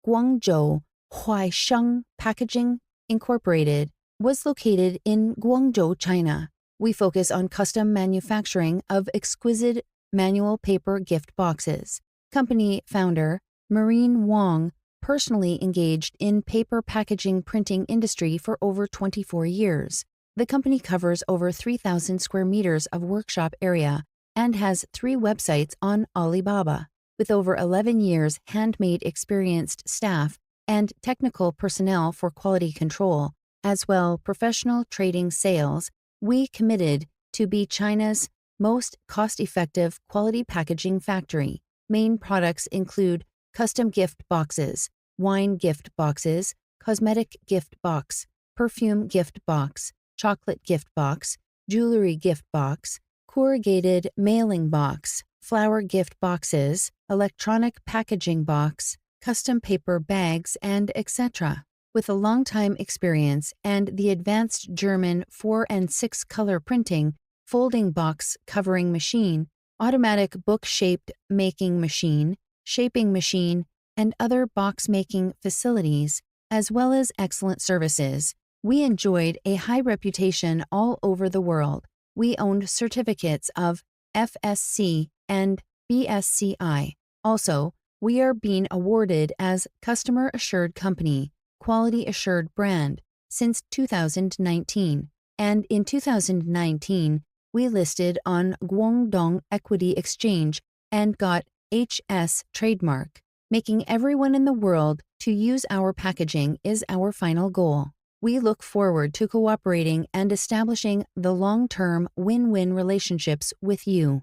Guangzhou Huaisheng Packaging Inc. was located in Guangzhou, China. We focus on custom manufacturing of exquisite manual paper gift boxes. Company founder Marine Wong personally engaged in paper packaging printing industry for over 24 years. The company covers over 3,000 square meters of workshop area and has 3 websites on Alibaba, with over 11 years handmade experienced staff and technical personnel for quality control, as well professional trading sales. We committed to be China's most cost-effective quality packaging factory. Main products include custom gift boxes, wine gift boxes, cosmetic gift box, perfume gift box, chocolate gift box, jewelry gift box, corrugated mailing box, flower gift boxes, electronic packaging box, custom paper bags, and etc. With a long-time experience and the advanced German 4 and 6 color printing, folding box covering machine, automatic book-shaped making machine, shaping machine, and other box-making facilities, as well as excellent services, we enjoyed a high reputation all over the world. We owned certificates of FSC and BSCI. Also, we are being awarded as Customer Assured Company, Quality Assured Brand since 2019, and in 2019, we listed on Guangdong Equity Exchange and got HS trademark. Making everyone in the world to use our packaging is our final goal. We look forward to cooperating and establishing the long-term win-win relationships with you.